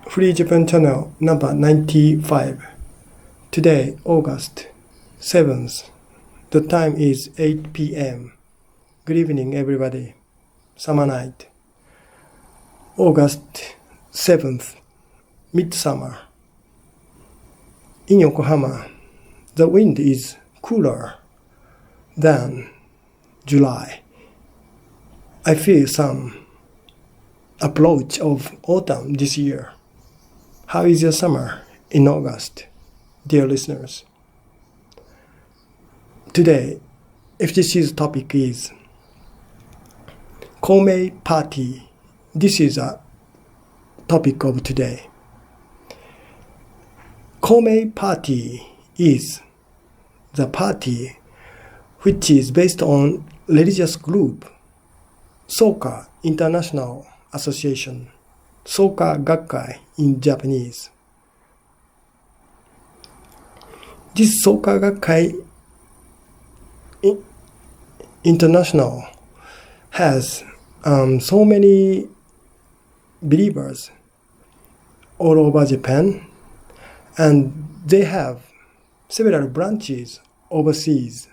Free Japan Channel number 95. Today, August 7th. The time is 8 p.m. Good evening, everybody. Summer night. August 7th, midsummer. In Yokohama, the wind is cooler than July. I feel some approach of autumn this year. How is your summer in August, dear listeners? Today, FGC's topic is Komei Party. This is a topic of today. Komei Party is the party which is based on religious group Soka International Association, Soka Gakkai in Japanese. This Soka Gakkai International has so many believers all over Japan, and they have several branches overseas.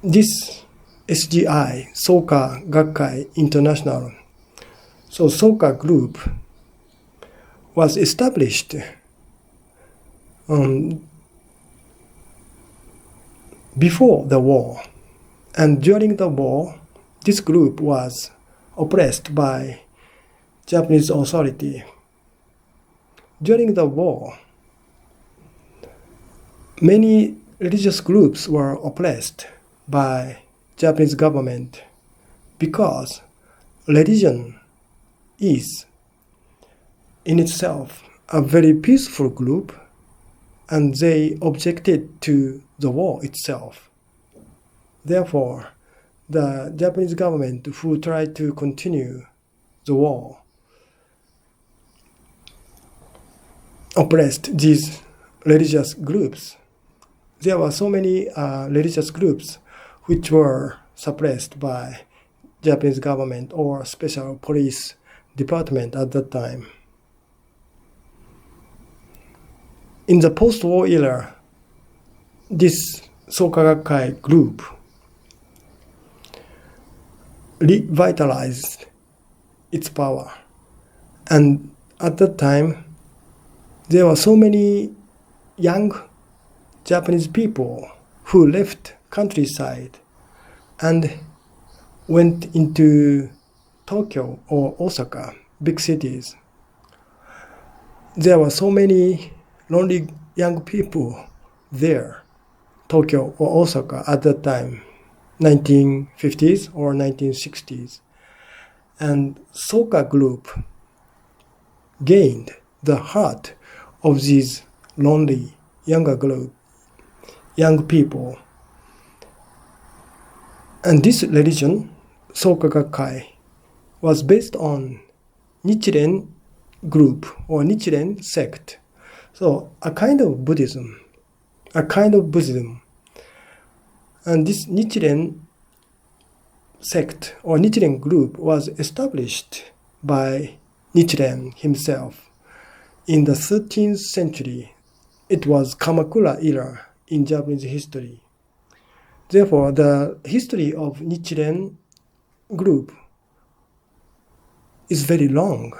This SGI, Soka Gakkai International, so Soka Group, was established before the war, and during the war, this group was oppressed by Japanese authority. During the war, many religious groups were oppressed by Japanese government because religion is in itself a very peaceful group, and they objected to the war itself. Therefore, the Japanese government, who tried to continue the war, oppressed these religious groups. There were so many religious groups which were suppressed by Japanese government or special police department at that time. In the post-war era, this Soka Gakkai group revitalized its power. And at that time, there were so many young Japanese people who left countryside and went into Tokyo or Osaka, big cities. There were so many lonely young people there, Tokyo or Osaka at that time, 1950s or 1960s. And Soka Group gained the heart of these lonely young people. And this religion, Soka Gakkai, was based on Nichiren group or Nichiren sect. So a kind of Buddhism. And this Nichiren sect or Nichiren group was established by Nichiren himself in the 13th century. It was Kamakura era in Japanese history. Therefore, the history of Nichiren group is very long,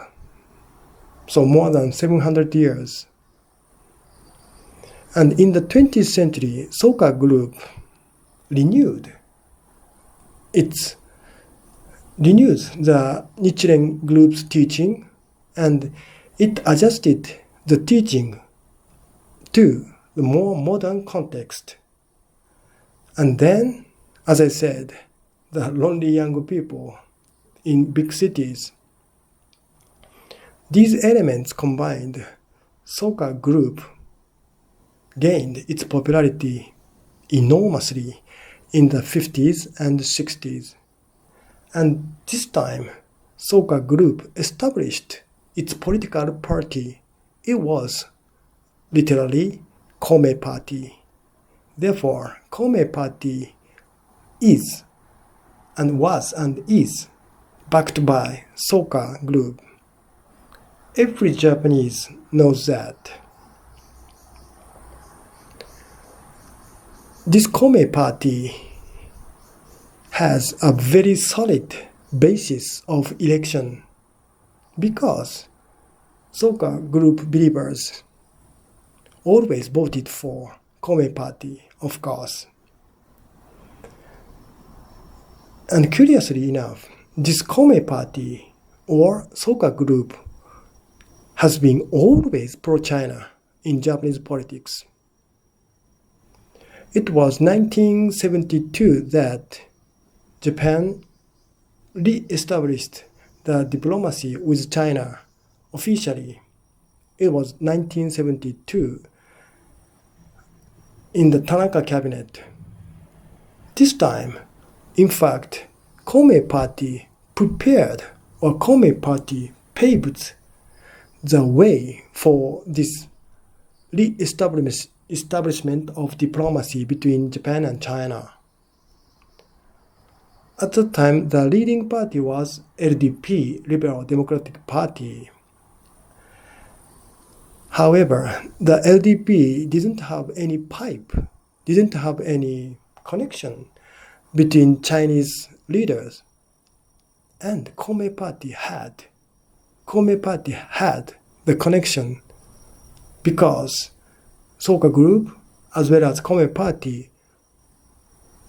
so more than 700 years. And in the 20th century, Soka Group renewed the Nichiren group's teaching, and it adjusted the teaching to the more modern context. And then, as I said, the lonely young people in big cities, these elements combined, Soka Group gained its popularity enormously in the 50s and 60s. And this time, Soka Group established its political party. It was literally Komei Party. Therefore, Komei Party is and was and is backed by Soka Group. Every Japanese knows that. This Komei party has a very solid basis of election because Soka Group believers always voted for Komei party, of course. And curiously enough, this Komei party or Soka Group has been always pro-China in Japanese politics. It was 1972 that Japan re-established the diplomacy with China officially. It was 1972 in the Tanaka cabinet. This time, in fact, Komei party prepared or Komei party paved the way for this establishment of diplomacy between Japan and China. At that time, the leading party was LDP, Liberal Democratic Party. However, the LDP didn't have any pipe, didn't have any connection between Chinese leaders. And Komei party had the connection because Soka Group as well as Komei party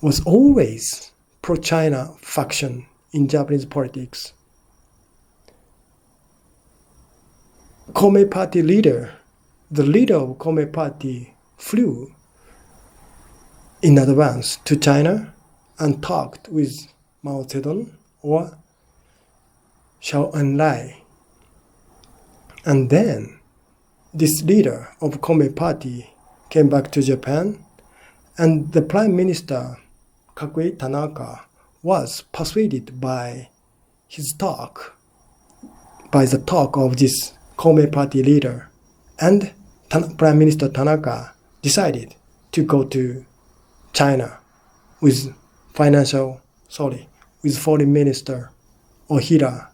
was always pro-China faction in Japanese politics. Komei party leader, the leader of Komei party flew in advance to China and talked with Mao Zedong or Zhou Enlai. And then this leader of Komei party came back to Japan, and the Prime Minister Kakui Tanaka was persuaded by his talk, by the talk of this Komei party leader, and Prime Minister Tanaka decided to go to China with Foreign Minister Ohira.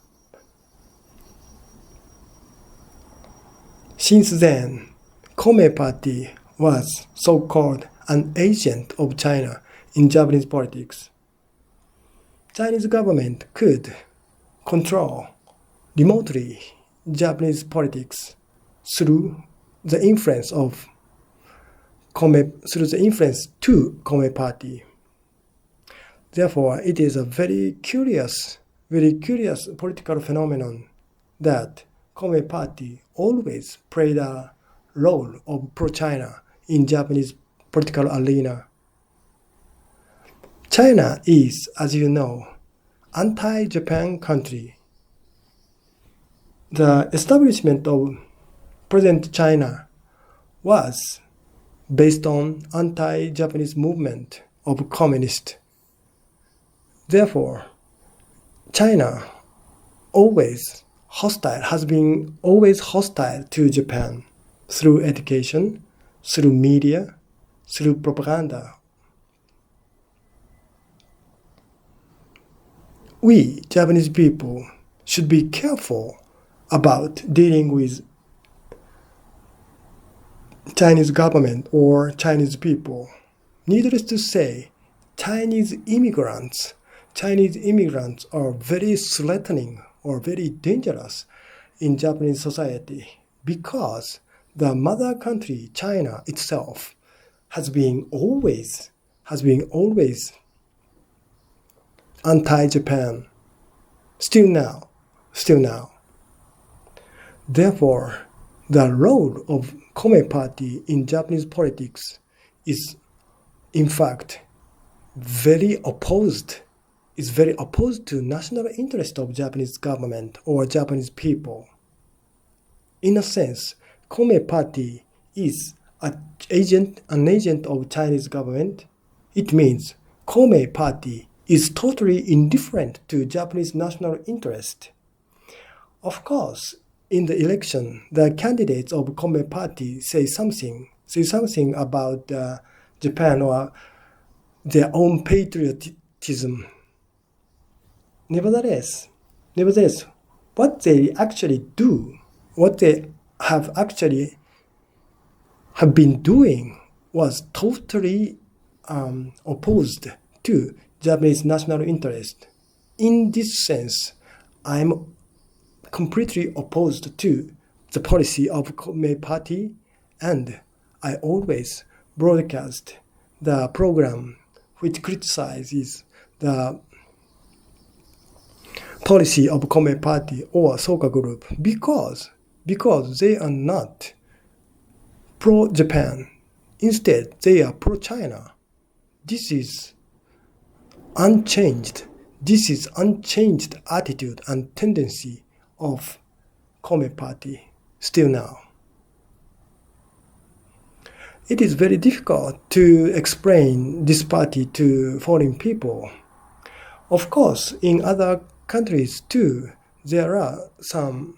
Since then, Komei party was so-called an agent of China in Japanese politics. Chinese government could control remotely Japanese politics through the influence to Komei party. Therefore, it is a very curious political phenomenon that Komei party always played a role of pro-China in Japanese political arena. China is, as you know, anti-Japan country. The establishment of present China was based on anti-Japanese movement of communists. Therefore, China has been always hostile to Japan through education, through media, through propaganda. We Japanese people should be careful about dealing with Chinese government or Chinese people. Needless to say, Chinese immigrants are very threatening or very dangerous in Japanese society because the mother country, China itself, has been always anti-Japan. Still now. Therefore, the role of Komei party in Japanese politics is, in fact, very opposed to national interest of Japanese government or Japanese people. In a sense, Komei party is an agent of Chinese government. It means Komei party is totally indifferent to Japanese national interest. Of course, in the election, the candidates of Komei party say something about Japan or their own patriotism. Nevertheless, Nevertheless, what they actually do, what they have actually have been doing was totally opposed to Japanese national interest. In this sense, I'm completely opposed to the policy of Komei Party, and I always broadcast the program which criticizes the policy of Komei Party or Soka Group because they are not pro-Japan. Instead, they are pro-China. This is unchanged. This is unchanged attitude and tendency of Komei Party still now. It is very difficult to explain this party to foreign people. Of course, in other countries too, there are some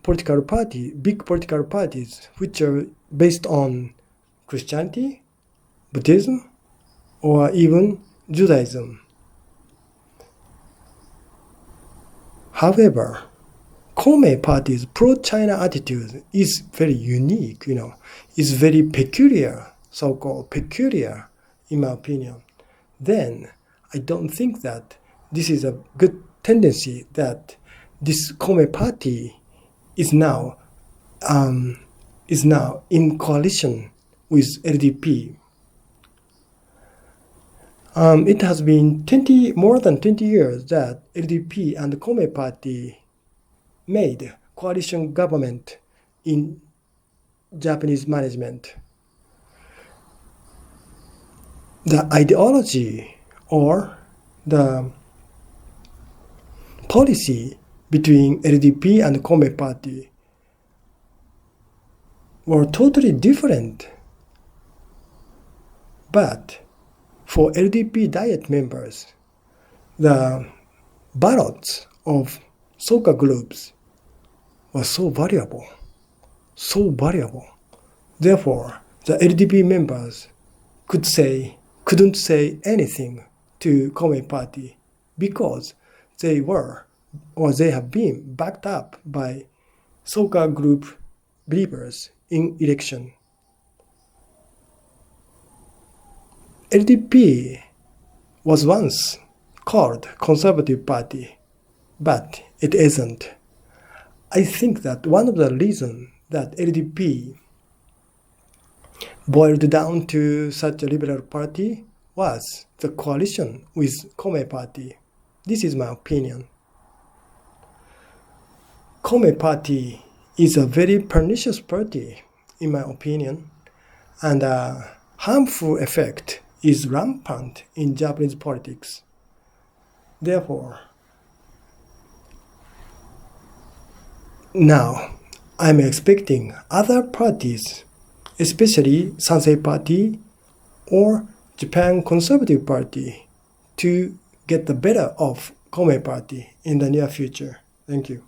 political parties, big political parties, which are based on Christianity, Buddhism, or even Judaism. However, Komei Party's pro-China attitude is very unique, is very peculiar, so-called peculiar, in my opinion. Then I don't think that this is a good tendency that this Komei Party is now in coalition with LDP. It has been more than 20 years that LDP and the Komei Party made coalition government in Japanese management. The ideology or the policy between LDP and Komei Party were totally different. But for LDP Diet members, the ballots of Soka groups were so valuable. Therefore, the LDP members couldn't say anything to Komei Party because they have been backed up by Soka group believers in election. LDP was once called Conservative Party, but it isn't. I think that one of the reasons that LDP boiled down to such a liberal party was the coalition with Komei Party. This is my opinion. Komei Party is a very pernicious party, in my opinion, and a harmful effect is rampant in Japanese politics. Therefore, now I'm expecting other parties, especially Sansei Party or Japan Conservative Party, to get the better of Komei Party in the near future. Thank you.